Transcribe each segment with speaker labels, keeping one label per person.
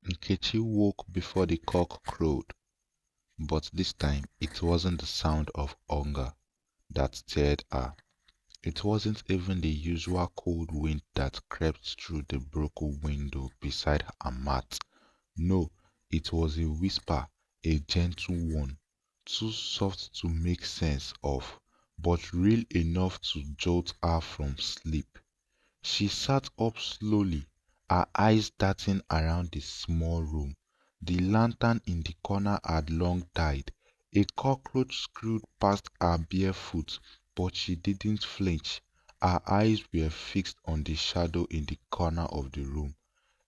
Speaker 1: Nkechi woke before the cock crowed, but this time it wasn't the sound of hunger that stirred her. It wasn't even the usual cold wind that crept through the broken window beside her mat. No, it was a whisper, a gentle one, too soft to make sense of, but real enough to jolt her from sleep. She sat up slowly, her eyes darting around the small room. The lantern in the corner had long died. A cockroach scurried past her bare foot, but she didn't flinch. Her eyes were fixed on the shadow in the corner of the room,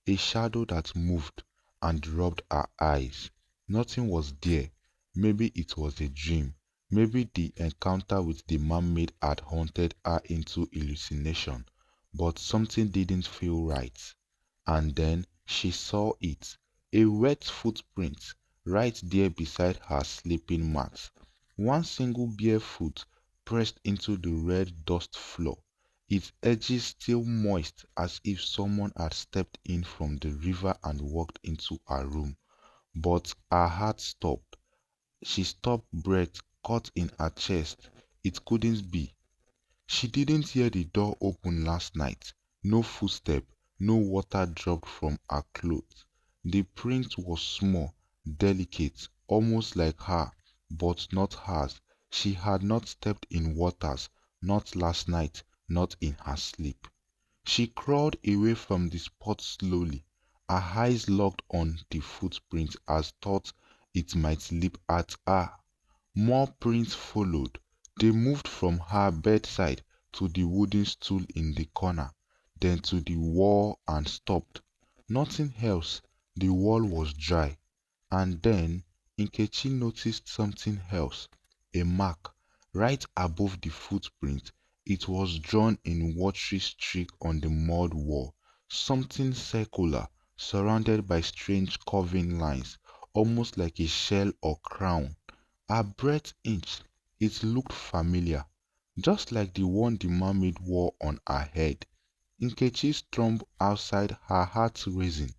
Speaker 1: a shadow that moved and rubbed her eyes. Nothing was there. Maybe it was a dream. Maybe the encounter with the mermaid had haunted her into hallucination. But something didn't feel right. And then she saw it, a wet footprint, right there beside her sleeping mat. One single bare foot pressed into the red dust floor, its edges still moist as if someone had stepped in from the river and walked into her room. But her heart stopped. She stopped, breath caught in her chest. It couldn't be. She didn't hear the door open last night. No footstep, no water dropped from her clothes. The print was small, delicate, almost like her, but not hers. She had not stepped in waters, not last night, not in her sleep. She crawled away from the spot slowly, her eyes locked on the footprint as thought it might leap at her. More prints followed. They moved from her bedside to the wooden stool in the corner, then to the wall and stopped. Nothing else. The wall was dry. And then Nkechi noticed something else. A mark, right above the footprint. It was drawn in watery streak on the mud wall. Something circular, surrounded by strange curving lines, almost like a shell or crown. Her breath inched. It looked familiar, just like the one the mermaid wore on her head. Nkechi stormed outside, her heart racing.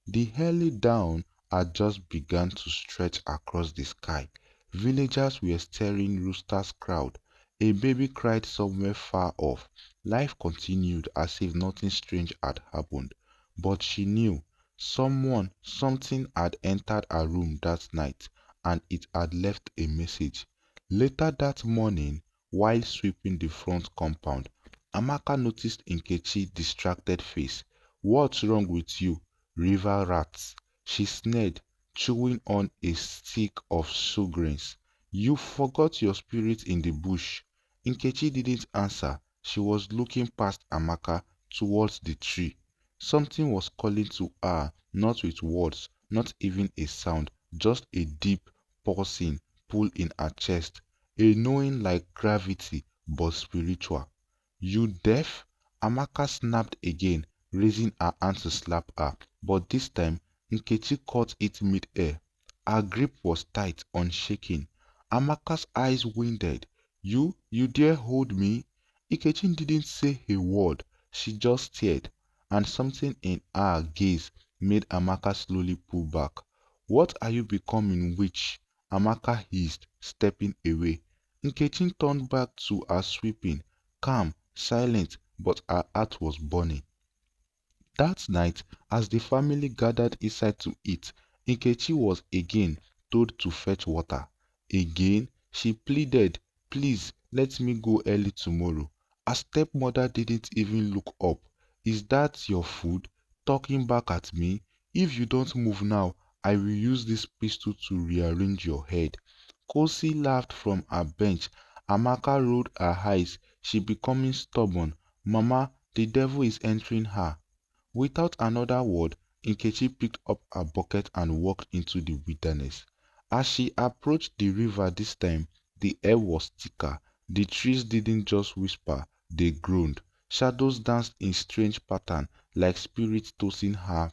Speaker 1: The early dawn had just begun to stretch across the sky. Villagers were stirring, roosters crowed. A baby cried somewhere far off. Life continued as if nothing strange had happened. But she knew something had entered her room that night, and it had left a message. Later that morning, while sweeping the front compound, Amaka noticed Nkechi's distracted face. "What's wrong with you? River rats," she sneered, chewing on a stick of sugarings. "You forgot your spirit in the bush." Nkechi didn't answer. She was looking past Amaka towards the tree. Something was calling to her, not with words, not even a sound, just a deep, pulsing pull in her chest, a knowing like gravity, but spiritual. "You deaf?" Amaka snapped again, raising her hand to slap her, but this time Nkechi caught it mid-air. Her grip was tight, unshaken. Amaka's eyes winded. You dare hold me?" Nkechi didn't say a word. She just stared, and something in her gaze made Amaka slowly pull back. "What are you becoming, witch?" Amaka hissed, stepping away. Nkechi turned back to her sweeping, calm, silent, but her heart was burning. That night, as the family gathered inside to eat, Nkechi was again told to fetch water. Again, she pleaded, "Please, let me go early tomorrow." Her stepmother didn't even look up. "Is that your food? Talking back at me? If you don't move now, I will use this pistol to rearrange your head." Kosi laughed from her bench. Amaka rolled her eyes. She becoming stubborn. "Mama, the devil is entering her." Without another word, Nkechi picked up her bucket and walked into the wilderness. As she approached the river this time, the air was thicker. The trees didn't just whisper, they groaned. Shadows danced in strange pattern, like spirits tossing her.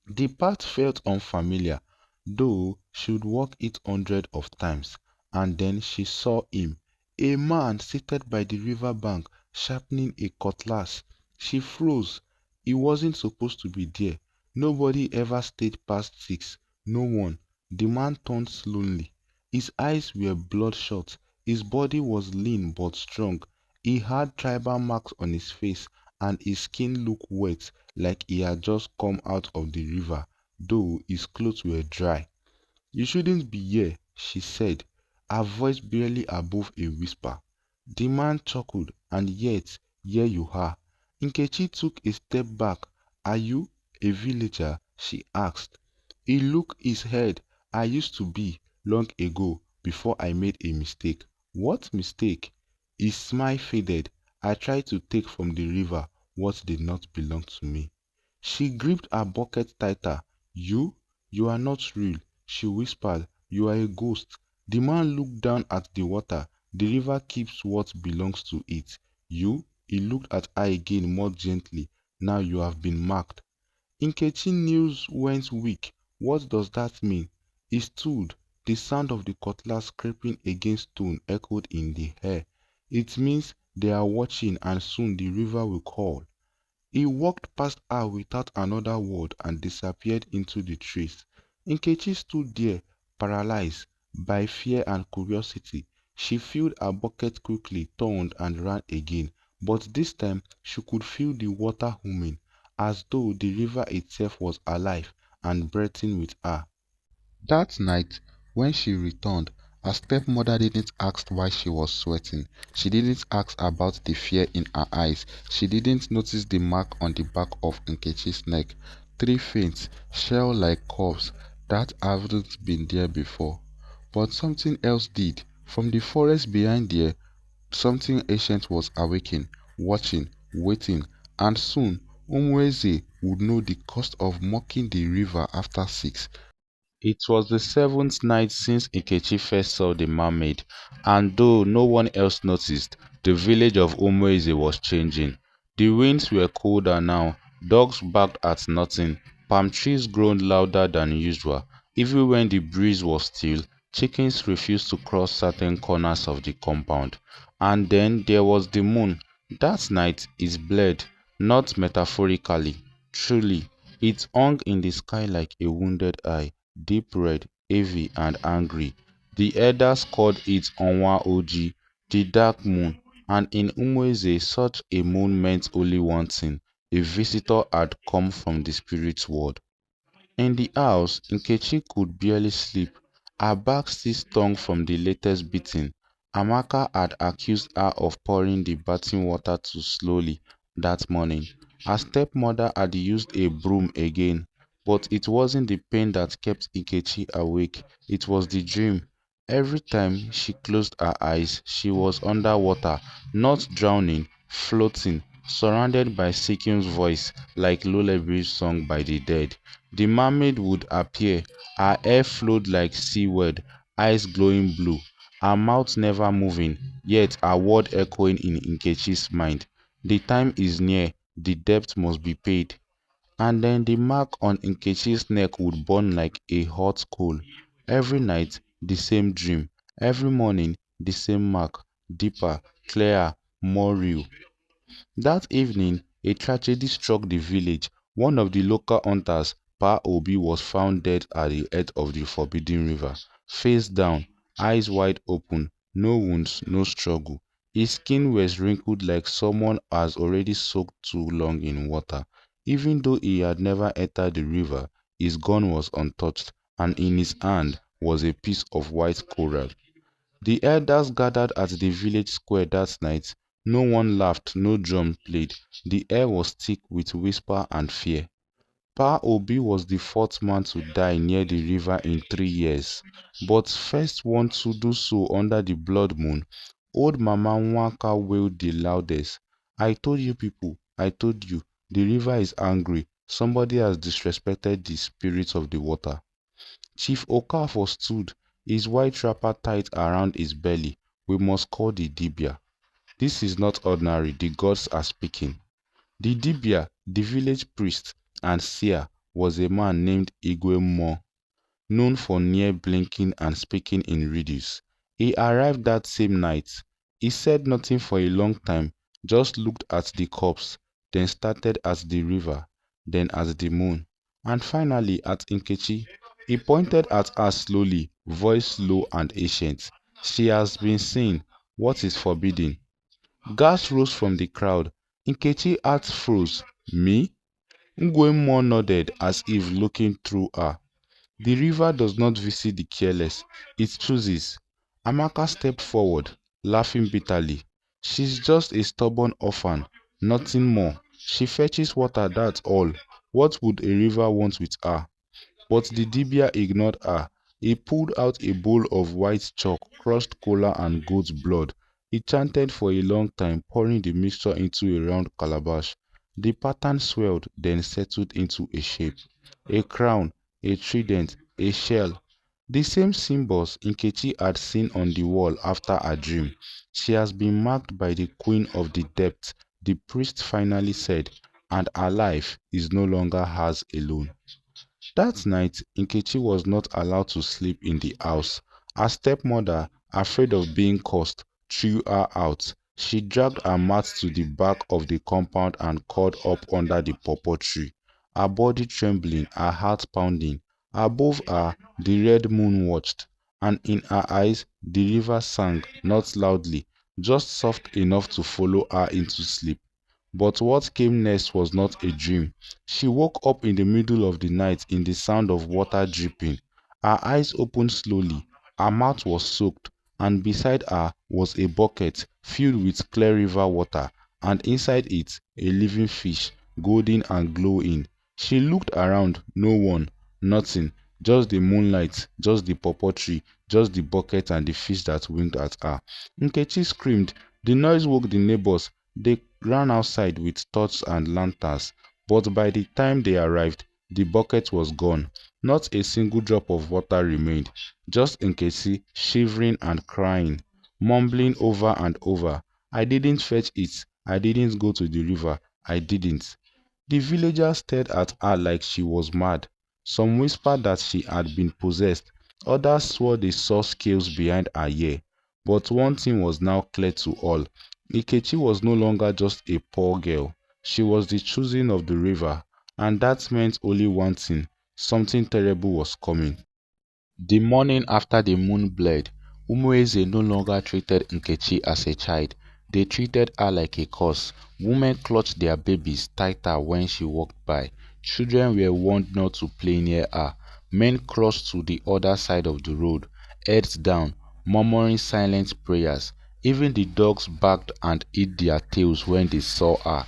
Speaker 1: The path felt unfamiliar, though she'd walked it hundreds of times. And then she saw him, a man seated by the river bank, sharpening a cutlass. She froze. He wasn't supposed to be there. Nobody ever stayed past 6. No one. The man turned slowly. His eyes were bloodshot. His body was lean but strong. He had tribal marks on his face, and his skin looked wet, like he had just come out of the river, though his clothes were dry. "You shouldn't be here," she said, her voice barely above a whisper. The man chuckled. "And yet, here you are." Nkechi took a step back. "Are you a villager?" she asked. He looked his head. "I used to be, long ago, before I made a mistake." "What mistake?" His smile faded. "I tried to take from the river what did not belong to me." She gripped her bucket tighter. "You? You are not real," she whispered. "You are a ghost." The man looked down at the water. "The river keeps what belongs to it. You?" He looked at her again more gently. "Now you have been marked." Nkechi's knees went weak. What does that mean? He stood. The sound of the cutlass scraping against stone echoed in the air. "It means they are watching, and soon the river will call." He walked past her without another word and disappeared into the trees. Nkechi stood there, paralyzed by fear and curiosity. She filled her bucket quickly, turned and ran again, but this time she could feel the water humming, as though the river itself was alive and breathing with her. That night, when she returned, her stepmother didn't ask why she was sweating. She didn't ask about the fear in her eyes. She didn't notice the mark on the back of Nkechi's neck. 3 faint, shell-like curves that hadn't been there before. But something else did. From the forest behind there, something ancient was awaking, watching, waiting, and soon Umweze would know the cost of mocking the river after 6. It was the seventh night since Nkechi first saw the mermaid, and though no one else noticed, the village of Umoize was changing. The winds were colder now, dogs barked at nothing, palm trees groaned louder than usual. Even when the breeze was still, chickens refused to cross certain corners of the compound. And then there was the moon. That night it bled, not metaphorically, truly. It hung in the sky like a wounded eye, deep red, heavy, and angry. The elders called it Onwa Oji, the dark moon, and in Umweze such a moon meant only one thing: a visitor had come from the spirit world. In the house, Nkechi could barely sleep. Her back still stung from the latest beating. Amaka had accused her of pouring the bathing water too slowly that morning. Her stepmother had used a broom again. But it wasn't the pain that kept Nkechi awake, it was the dream. Every time she closed her eyes, she was underwater, not drowning, floating, surrounded by Sikim's voice like lullabies sung by the dead. The mermaid would appear, her hair flowed like seaweed, eyes glowing blue, her mouth never moving, yet her word echoing in Nkechi's mind. The time is near, the debt must be paid. And then the mark on Nkechi's neck would burn like a hot coal. Every night, the same dream. Every morning, the same mark, deeper, clearer, more real. That evening, a tragedy struck the village. One of the local hunters, Pa Obi, was found dead at the edge of the Forbidden River, face down, eyes wide open, no wounds, no struggle. His skin was wrinkled like someone has already soaked too long in water. Even though he had never entered the river, his gun was untouched, and in his hand was a piece of white coral. The elders gathered at the village square that night. No one laughed, no drum played. The air was thick with whisper and fear. Pa Obi was the fourth man to die near the river in 3 years. But first one to do so under the blood moon, old Mama Nwaka wailed the loudest. "I told you people, I told you, the river is angry. Somebody has disrespected the spirits of the water." Chief Okafor stood, his white wrapper tight around his belly. "We must call the Dibia. This is not ordinary, the gods are speaking." The Dibia, the village priest and seer, was a man named Igwe Mo, known for near blinking and speaking in riddles. He arrived that same night. He said nothing for a long time, just looked at the corpse, then started at the river, then at the moon. and finally at Nkechi. He pointed at her slowly, voice low and ancient. She has been seen. What is forbidden? Gas rose from the crowd. Nkechi heart froze. Me? Ngwemo nodded as if looking through her. The river does not visit the careless, it chooses. Amaka stepped forward, laughing bitterly. She's just a stubborn orphan, nothing more. She fetches water, that's all. What would a river want with her? But the Dibia ignored her. He pulled out a bowl of white chalk, crushed kola and goat's blood. He chanted for a long time, pouring the mixture into a round calabash. The pattern swelled, then settled into a shape. A crown, a trident, a shell. The same symbols Nkechi had seen on the wall after her dream. She has been marked by the Queen of the Depths, the priest finally said, and her life is no longer hers alone. That night, Nkechi was not allowed to sleep in the house. Her stepmother, afraid of being cursed, threw her out. She dragged her mat to the back of the compound and curled up under the pawpaw tree, her body trembling, her heart pounding. Above her, the red moon watched, and in her eyes the river sang, not loudly, just soft enough to follow her into sleep. But what came next was not a dream. She woke up in the middle of the night in the sound of water dripping. Her eyes opened slowly, her mouth was soaked, and beside her was a bucket filled with clear river water, and inside it a living fish, golden and glowing. She looked around, no one, nothing, just the moonlight, just the pawpaw tree, just the bucket and the fish that winked at her. Nkechi screamed. The noise woke the neighbors. They ran outside with torches and lanterns, but by the time they arrived, the bucket was gone. Not a single drop of water remained, just Nkechi shivering and crying, mumbling over and over, "I didn't fetch it, I didn't go to the river, I didn't." The villagers stared at her like she was mad. Some whispered that she had been possessed, others swore they saw scales behind her ear. But one thing was now clear to all. Nkechi was no longer just a poor girl. She was the choosing of the river, and that meant only one thing: something terrible was coming. The morning after the moon bled, Umueze no longer treated Nkechi as a child. They treated her like a curse. Women clutched their babies tighter when she walked by. Children were warned not to play near her. Men crossed to the other side of the road, heads down, murmuring silent prayers. Even the dogs barked and hid their tails when they saw her.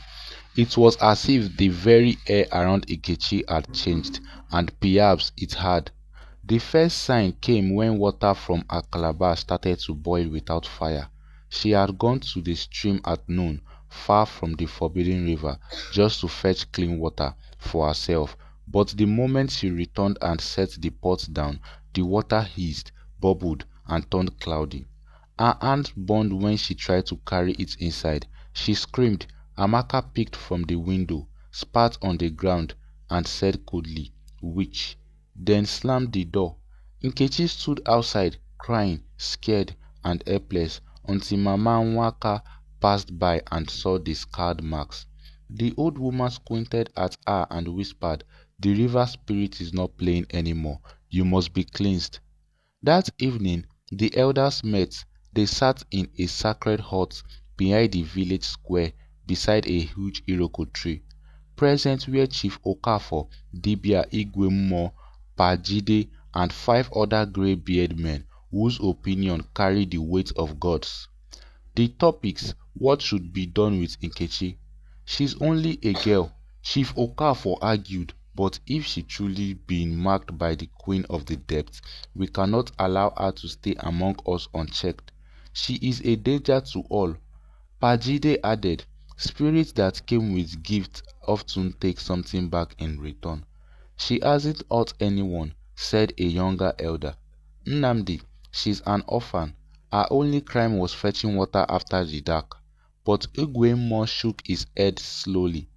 Speaker 1: It was as if the very air around Nkechi had changed, and perhaps it had. The first sign came when water from her calabash started to boil without fire. She had gone to the stream at noon, far from the forbidden river, just to fetch clean water for herself. But the moment she returned and set the pot down, the water hissed, bubbled, and turned cloudy. Her hand burned when she tried to carry it inside. She screamed. Amaka peeked from the window, spat on the ground, and said coldly, "Witch," then slammed the door. Nkechi stood outside, crying, scared, and helpless, until Mama Nwaka passed by and saw the scarred marks. The old woman squinted at her and whispered, "The river spirit is not playing anymore. You must be cleansed." That evening, the elders met. They sat in a sacred hut behind the village square beside a huge iroko tree. Present were Chief Okafor, Dibia Igwe, Pajide, and 5 other grey-beard men whose opinion carried the weight of gods. The topics: what should be done with Nkechi? She's only a girl, Chief Okafor argued, but if she truly been marked by the Queen of the Depths, we cannot allow her to stay among us unchecked. She is a danger to all. Pajide added, "Spirits that came with gifts often take something back in return." "She hasn't hurt anyone," said a younger elder. "Nnamdi, she's an orphan. Her only crime was fetching water after the dark." But Ugwemo shook his head slowly.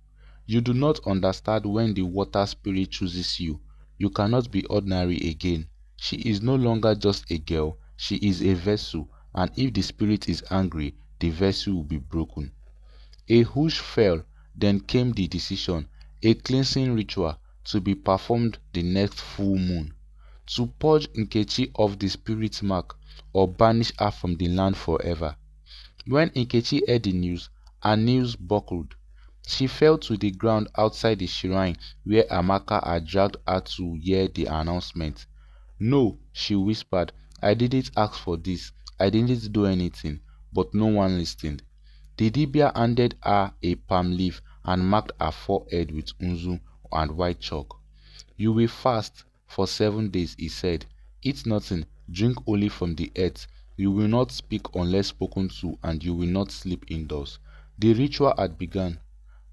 Speaker 1: "You do not understand when the water spirit chooses you. You cannot be ordinary again. She is no longer just a girl, she is a vessel, and if the spirit is angry, the vessel will be broken." A hush fell, then came the decision: a cleansing ritual. to be performed the next full moon, to purge Nkechi of the spirit mark or banish her from the land forever. When Nkechi heard the news, her knees buckled. She fell to the ground outside the shrine where Amaka had dragged her to hear the announcement. "No," she whispered, "I didn't ask for this. I didn't do anything." But no one listened. The Dibia handed her a palm leaf and marked her forehead with unzu and white chalk. "You will fast for 7 days," he said. "Eat nothing, drink only from the earth. You will not speak unless spoken to, and you will not sleep indoors." The ritual had begun.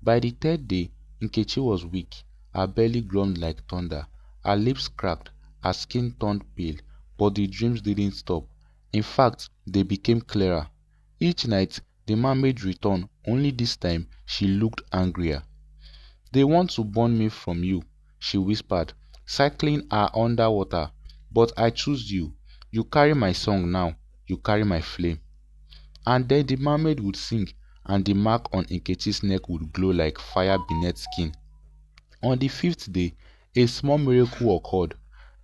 Speaker 1: By the third day, Nkechi was weak. Her belly groaned like thunder. Her lips cracked. Her skin turned pale. But the dreams didn't stop. In fact, they became clearer. Each night, the mermaid returned, only this time she looked angrier. "They want to burn me from you," she whispered, circling her underwater. "But I choose you. You carry my song now. You carry my flame." And then the mermaid would sing, and the mark on Nkechi's neck would glow like fire beneath skin. On the fifth day, a small miracle occurred.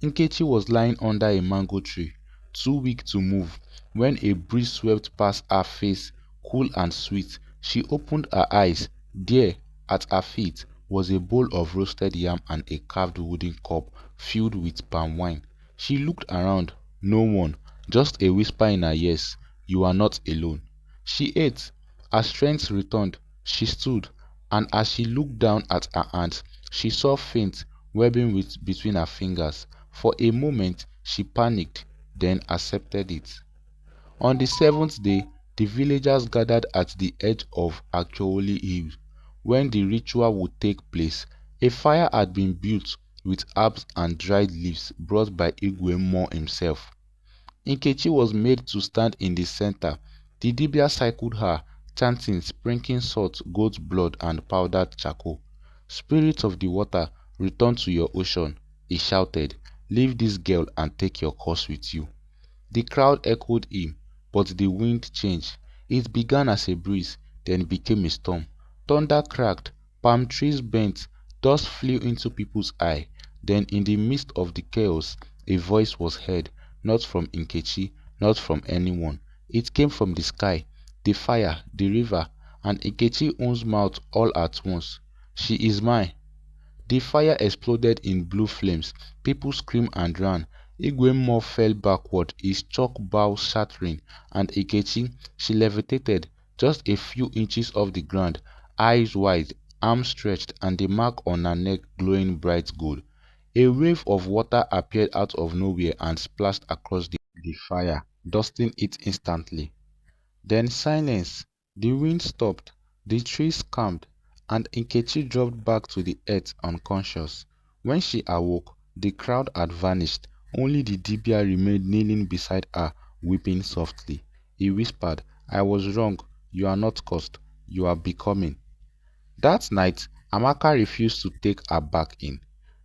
Speaker 1: Nkechi was lying under a mango tree, too weak to move, when a breeze swept past her face, cool and sweet. She opened her eyes. There, at her feet, was a bowl of roasted yam and a carved wooden cup filled with palm wine. She looked around. No one. Just a whisper in her ears. "You are not alone." She ate. Her strength returned. She stood, and as she looked down at her hands, she saw faint, webbing between her fingers. For a moment she panicked, then accepted it. On the seventh day, the villagers gathered at the edge of Akyooli Hill, when the ritual would take place. A fire had been built with herbs and dried leaves brought by Igwe Mo himself. Nkechi was made to stand in the center. The Dibia circled her, chanting, sprinkling salt, goat's blood, and powdered charcoal. "Spirit of the water, return to your ocean," he shouted. "Leave this girl and take your course with you." The crowd echoed him, but the wind changed. It began as a breeze, then became a storm. Thunder cracked, palm trees bent, dust flew into people's eyes. Then in the midst of the chaos, a voice was heard, not from Nkechi, not from anyone. It came from the sky, the fire, the river, and Nkechi's own mouth all at once. "She is mine." The fire exploded in blue flames. People screamed and ran. Igwemo fell backward, his chalk bow shattering, and Nkechi, she levitated just a few inches off the ground, eyes wide, arms stretched, and the mark on her neck glowing bright gold. A wave of water appeared out of nowhere and splashed across the fire, dusting it instantly. Then silence. The wind stopped, the trees calmed, and Nkechi dropped back to the earth unconscious. When she awoke, the crowd had vanished. Only the Dibia remained kneeling beside her, weeping softly. He whispered, "I was wrong. You are not cursed. You are becoming." That night, Amaka refused to take her back in.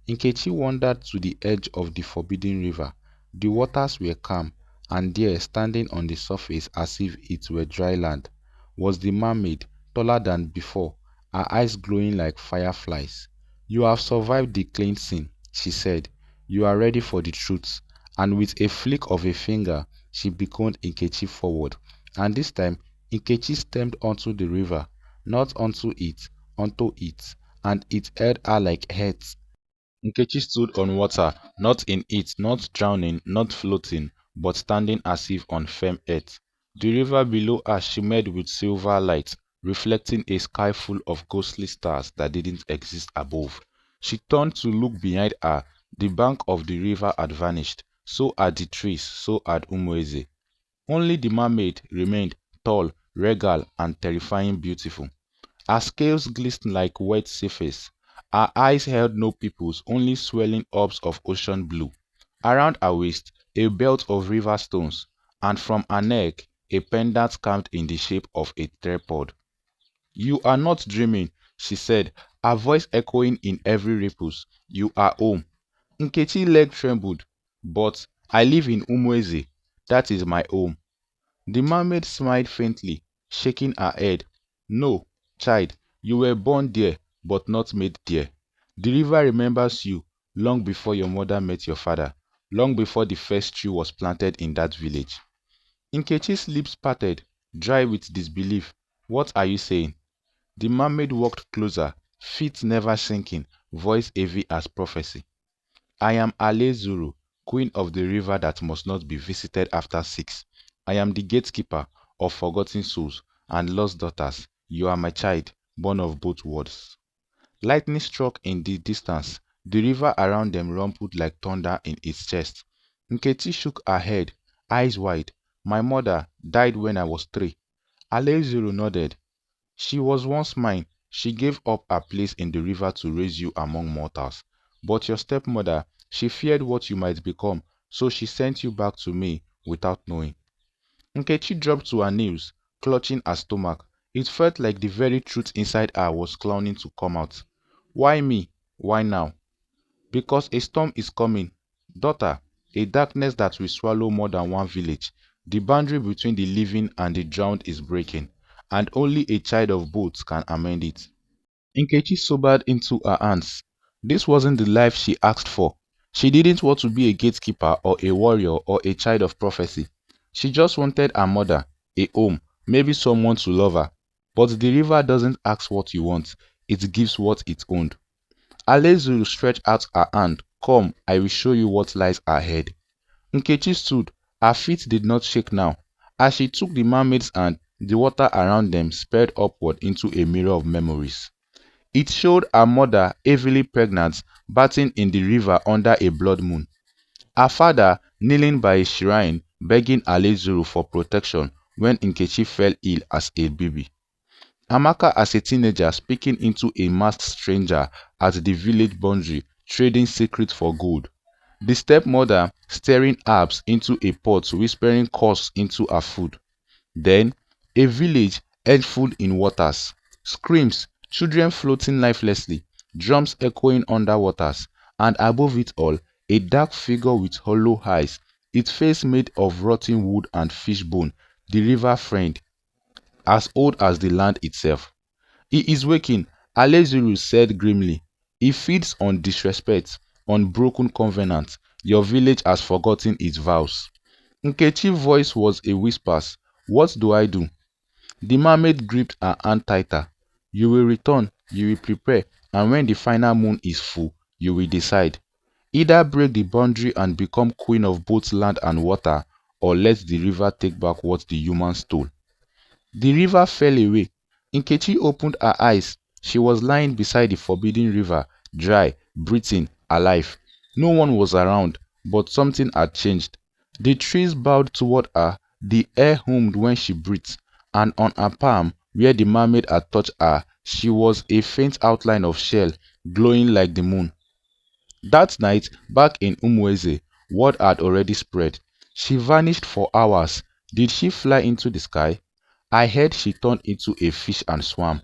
Speaker 1: Nkechi wandered to the edge of the forbidden river. The waters were calm, and there, standing on the surface as if it were dry land, was the mermaid, taller than before, her eyes glowing like fireflies. "You have survived the cleansing," she said. "You are ready for the truth." And with a flick of a finger, she beckoned Nkechi forward. And this time, Nkechi stepped onto the river, not onto it, and it held her like earth. Nkechi stood on water, not in it, not drowning, not floating, but standing as if on firm earth. The river below her shimmered with silver light, reflecting a sky full of ghostly stars that didn't exist above. She turned to look behind her. The bank of the river had vanished. So had the trees, so had Umueze. Only the mermaid remained, tall, regal, and terrifying beautiful. Her scales glistened like wet surface. Her eyes held no pupils, only swelling orbs of ocean blue. Around her waist, a belt of river stones, and from her neck, a pendant carved in the shape of a tripod. "You are not dreaming," she said, her voice echoing in every ripple. "You are home." Nkechi's leg trembled. "But I live in Umueze. That is my home." The mermaid smiled faintly, shaking her head. "No, child, you were born there, but not made there. The river remembers you long before your mother met your father, long before the first tree was planted in that village. Nkechi's lips parted, dry with disbelief. What are you saying? The mermaid walked closer, feet never sinking, voice heavy as prophecy. I am Ale Zuru, queen of the river that must not be visited after 6. I am the gatekeeper of forgotten souls and lost daughters. You are my child, born of both worlds. Lightning struck in the distance. The river around them rumbled like thunder in its chest. Nkechi shook her head, eyes wide. My mother died when I was 3. Ale Zuru nodded. She was once mine. She gave up her place in the river to raise you among mortals. But your stepmother, she feared what you might become, so she sent you back to me without knowing. Nkechi dropped to her knees, clutching her stomach. It felt like the very truth inside her was clowning to come out. Why me? Why now? Because a storm is coming. Daughter, a darkness that will swallow more than one village. The boundary between the living and the drowned is breaking, and only a child of both can amend it. Nkechi sobered into her hands. This wasn't the life she asked for. She didn't want to be a gatekeeper or a warrior or a child of prophecy. She just wanted a mother, a home, maybe someone to love her. But the river doesn't ask what you want, it gives what it owned. Alezuru stretched out her hand. Come, I will show you what lies ahead. Nkechi stood. Her feet did not shake now. As she took the mermaid's hand, the water around them sped upward into a mirror of memories. It showed her mother heavily pregnant, bathing in the river under a blood moon. Her father kneeling by a shrine, begging Alezuru for protection when Nkechi fell ill as a baby. Amaka as a teenager speaking into a masked stranger at the village boundary, trading secrets for gold. The stepmother stirring herbs into a pot, whispering curse into her food. Then, a village headful in waters. Screams, children floating lifelessly, drums echoing under waters, and above it all, a dark figure with hollow eyes, its face made of rotting wood and fish bone, the river friend, as old as the land itself. He is waking, Alezuru said grimly. He feeds on disrespect, on broken covenants. Your village has forgotten its vows. Nkechi's voice was a whisper. What do I do? The mermaid gripped her hand tighter. You will return, you will prepare, and when the final moon is full, you will decide. Either break the boundary and become queen of both land and water, or let the river take back what the humans stole. The river fell away. Nkechi opened her eyes. She was lying beside the forbidden river, dry, breathing, alive. No one was around, but something had changed. The trees bowed toward her, the air hummed when she breathed, and on her palm, where the mermaid had touched her, she was a faint outline of shell, glowing like the moon. That night, back in Umweze, word had already spread. She vanished for hours. Did she fly into the sky? I heard she turned into a fish and swam.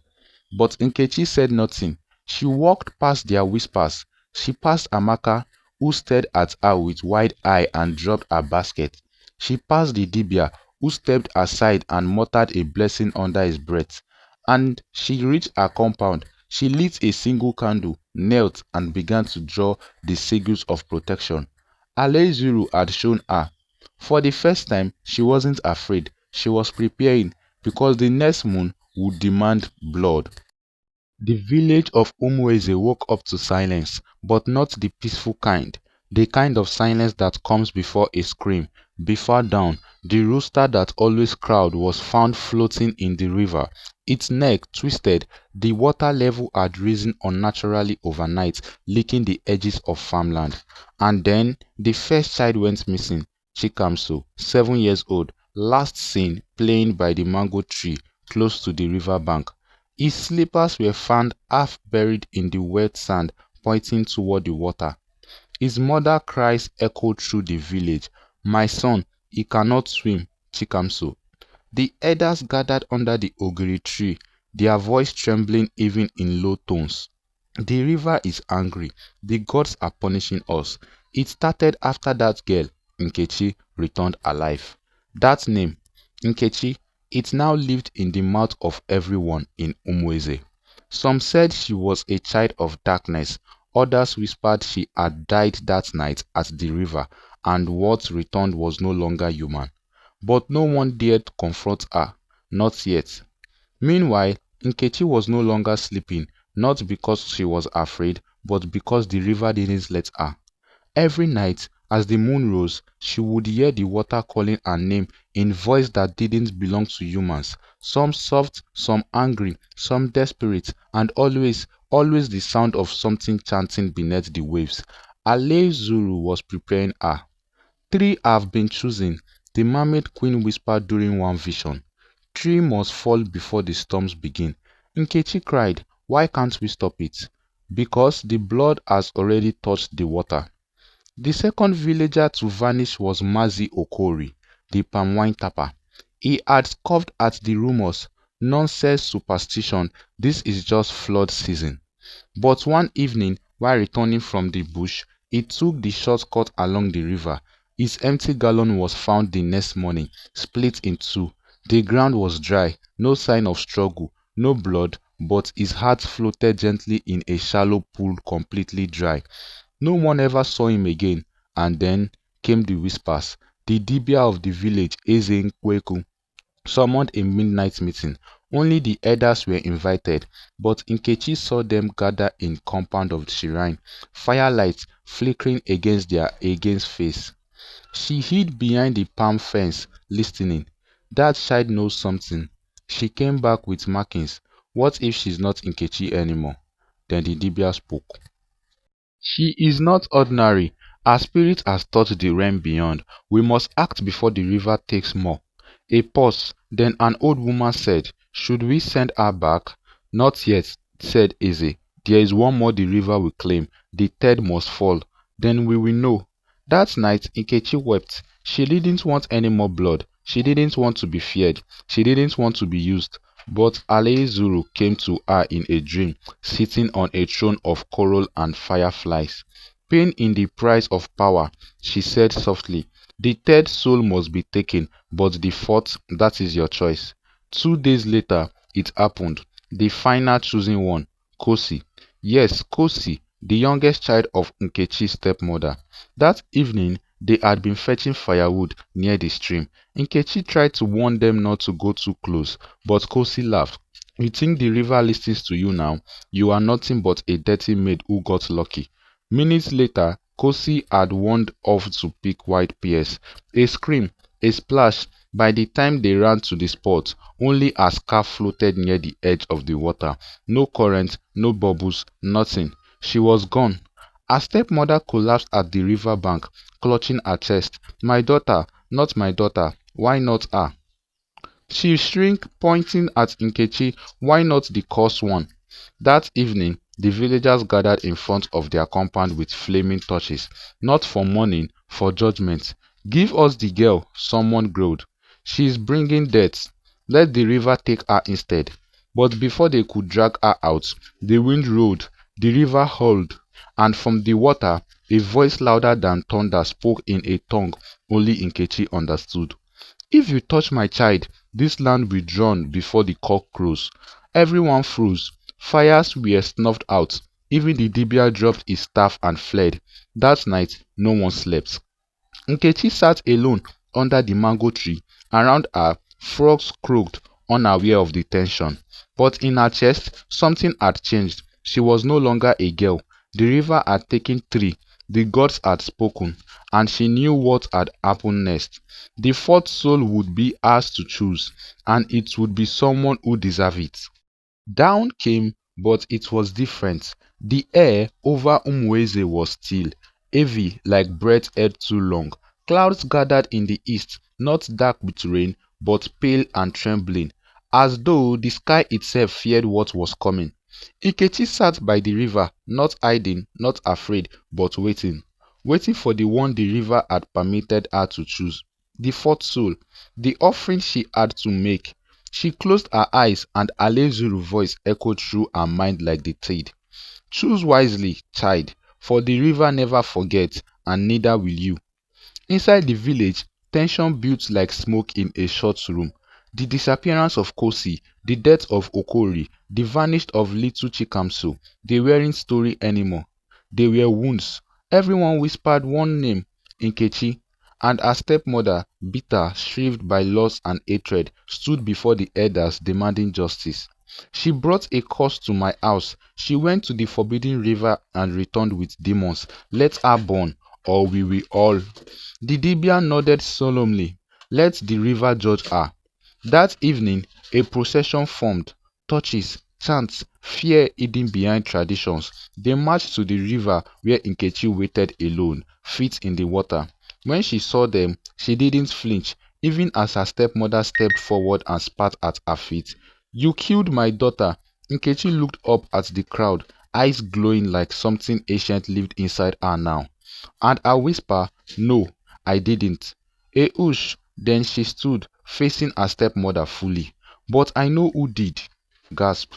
Speaker 1: But Nkechi said nothing. She walked past their whispers. She passed Amaka, who stared at her with wide eye and dropped her basket. She passed the Dibia, who stepped aside and muttered a blessing under his breath. And she reached her compound. She lit a single candle, knelt, and began to draw the sigils of protection. Alezuru had shown her. For the first time, she wasn't afraid. She was preparing, because the next moon would demand blood. The village of Umweze woke up to silence, but not the peaceful kind. The kind of silence that comes before a scream. Before dawn, the rooster that always crowed was found floating in the river. Its neck twisted, the water level had risen unnaturally overnight, licking the edges of farmland. And then, the first child went missing. Chikamso, 7 years old, last seen playing by the mango tree close to the river bank. His slippers were found half buried in the wet sand, pointing toward the water. His mother's cries echoed through the village. My son, he cannot swim, Chikamso. The elders gathered under the ogiri tree, their voice trembling even in low tones. The river is angry. The gods are punishing us. It started after that girl, Nkechi, returned alive. That name, Nkechi, it now lived in the mouth of everyone in Umweze. Some said she was a child of darkness, Others whispered she had died that night at the river and what returned was no longer human. But no one dared confront her, not yet. Meanwhile, Nkechi was no longer sleeping, not because she was afraid, but because the river didn't let her. Every night, as the moon rose, she would hear the water calling her name in voice that didn't belong to humans, some soft, some angry, some desperate, and always the sound of something chanting beneath the waves. Ale Zuru was preparing her. Three have been chosen, the Mermaid Queen whispered during one vision. Three must fall before the storms begin. Nkechi cried, "Why can't we stop it?" Because the blood has already touched the water. The second villager to vanish was Mazi Okori, the palm wine tapper. He had scoffed at the rumors. Nonsense superstition, this is just flood season. But one evening, while returning from the bush, he took the shortcut along the river. His empty gallon was found the next morning, split in two. The ground was dry, no sign of struggle, no blood, but his heart floated gently in a shallow pool completely dry. No one ever saw him again, and then came the whispers. The dibia of the village, Eze Nkweku, summoned a midnight meeting. Only the elders were invited, but Nkechi saw them gather in compound of the shrine, firelight flickering against their face. She hid behind the palm fence, listening. That child knows something. She came back with markings. What if she's not Nkechi anymore? Then the dibia spoke. She is not ordinary. Her spirit has touched the realm beyond. We must act before the river takes more. A pause, then an old woman said, "Should we send her back?" "Not yet," said Eze. "There is one more the river will claim. The third must fall. Then we will know." That night, Nkechi wept. She didn't want any more blood. She didn't want to be feared. She didn't want to be used. But Ale Zuru came to her in a dream, sitting on a throne of coral and fireflies. "Pain in the price of power," she said softly. "The third soul must be taken, but the fourth, that is your choice." 2 days later, it happened. The final chosen one, Kosi. Yes, Kosi, the youngest child of Nkechi's stepmother. That evening, they had been fetching firewood near the stream. Nkechi tried to warn them not to go too close, but Kosi laughed. "You think the river listens to you now? You are nothing but a dirty maid who got lucky." Minutes later, Kosi had wandered off to pick white pears. A scream, a splash. By the time they ran to the spot, only a scarf floated near the edge of the water. No current, no bubbles, nothing. She was gone. Her stepmother collapsed at the river bank, clutching her chest. "My daughter, not my daughter. Why not her?" She shrieked, pointing at Nkechi. "Why not the cursed one?" That evening, the villagers gathered in front of their compound with flaming torches. "Not for mourning, for judgment." "Give us the girl," someone growled. "She is bringing death. Let the river take her instead." But before they could drag her out, the wind roared, the river howled, and from the water, a voice louder than thunder spoke in a tongue only Nkechi understood. "If you touch my child, this land will drown before the cock crows." Everyone froze. Fires were snuffed out. Even the dibia dropped his staff and fled. That night, no one slept. Nkechi sat alone under the mango tree. Around her, frogs croaked, unaware of the tension. But in her chest, something had changed. She was no longer a girl. The river had taken three. The gods had spoken, and she knew what had happened next. The fourth soul would be hers to choose, and it would be someone who deserved it. Down came, but it was different. The air over Umweze was still, heavy like breath held too long. Clouds gathered in the east, not dark with rain, but pale and trembling, as though the sky itself feared what was coming. Nkechi sat by the river, not hiding, not afraid, but waiting. Waiting for the one the river had permitted her to choose. The fourth soul, the offering she had to make. She closed her eyes and Alezuru's voice echoed through her mind like the tide. "Choose wisely, child, for the river never forgets, and neither will you." Inside the village, tension built like smoke in a short room. The disappearance of Kosi, the death of Okori, the vanished of little Chikamso, they weren't story anymore. They were wounds. Everyone whispered one name, Nkechi, and her stepmother, bitter, shriveled by loss and hatred, stood before the elders demanding justice. She brought a curse to my house. She went to the forbidden river and returned with demons. Let her burn, or we will all. The Dibia nodded solemnly. Let the river judge her. That evening, a procession formed. Torches, chants, fear hidden behind traditions. They marched to the river where Nkechi waited alone, feet in the water. When she saw them, she didn't flinch, even as her stepmother stepped forward and spat at her feet. You killed my daughter. Nkechi looked up at the crowd, eyes glowing like something ancient lived inside her now. And I whisper, no, I didn't. A whoosh, then she stood, facing her stepmother fully. But I know who did. Gasp.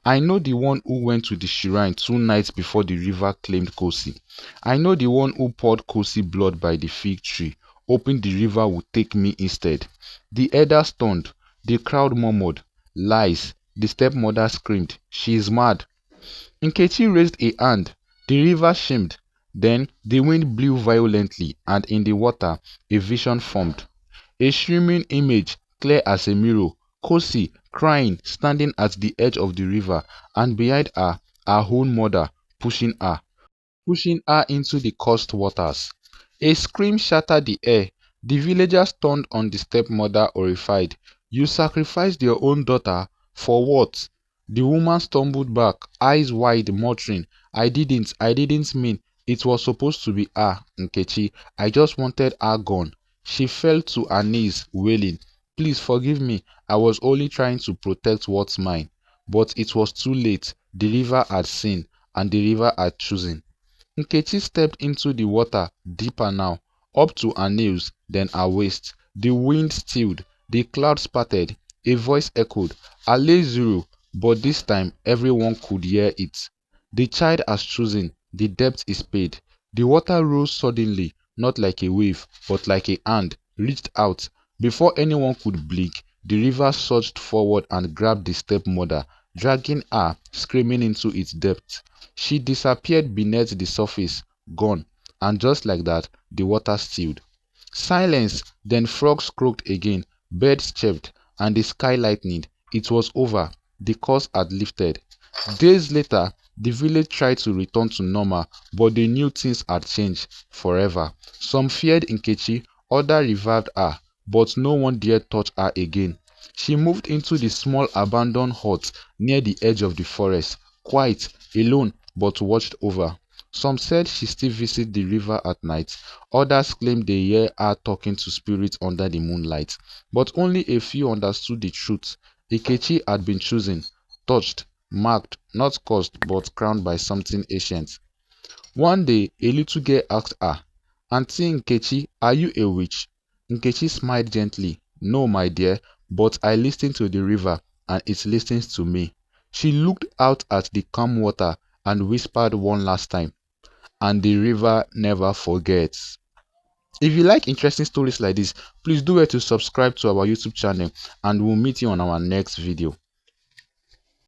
Speaker 1: I know the one who went to the shrine 2 nights before the river claimed Kosi. I know the one who poured Kosi blood by the fig tree, hoping the river would take me instead. The elders stunned. The crowd murmured. Lies. The stepmother screamed. She is mad. Nkechi raised a hand. The river shimmed. Then the wind blew violently, and in the water a vision formed. A streaming image, clear as a mirror. Kosi, crying, standing at the edge of the river, and behind her, her own mother, pushing her into the cursed waters. A scream shattered the air. The villagers turned on the stepmother horrified. You sacrificed your own daughter? For what? The woman stumbled back, eyes wide, muttering, I didn't mean. It was supposed to be her, Nkechi. I just wanted her gone. She fell to her knees, wailing, please forgive me. I was only trying to protect what's mine. But it was too late. The river had sinned, and the river had chosen. Nkechi stepped into the water, deeper now, up to her nails, then her waist. The wind stilled, the clouds parted, a voice echoed, Ale Zero, but this time everyone could hear it. The child has chosen, the debt is paid. The water rose suddenly, not like a wave, but like a hand, reached out. Before anyone could blink, the river surged forward and grabbed the stepmother, dragging her, screaming into its depths. She disappeared beneath the surface, gone, and just like that, the water stilled. Silence, then frogs croaked again, birds chirped, and the sky lightened. It was over. The curse had lifted. Days later, the village tried to return to normal, but they knew things had changed forever. Some feared Nkechi, others revered her, but no one dared touch her again. She moved into the small abandoned hut near the edge of the forest, quiet, alone, but watched over. Some said she still visits the river at night. Others claimed they hear her talking to spirits under the moonlight. But only a few understood the truth. Nkechi had been chosen, touched, marked, not cursed, but crowned by something ancient. One day, a little girl asked her, Auntie Nkechi, are you a witch? Nkechi smiled gently. No, my dear, but I listen to the river, and it listens to me. She looked out at the calm water and whispered one last time, and the river never forgets. If you like interesting stories like this, please do well to subscribe to our YouTube channel, and we'll meet you on our next video.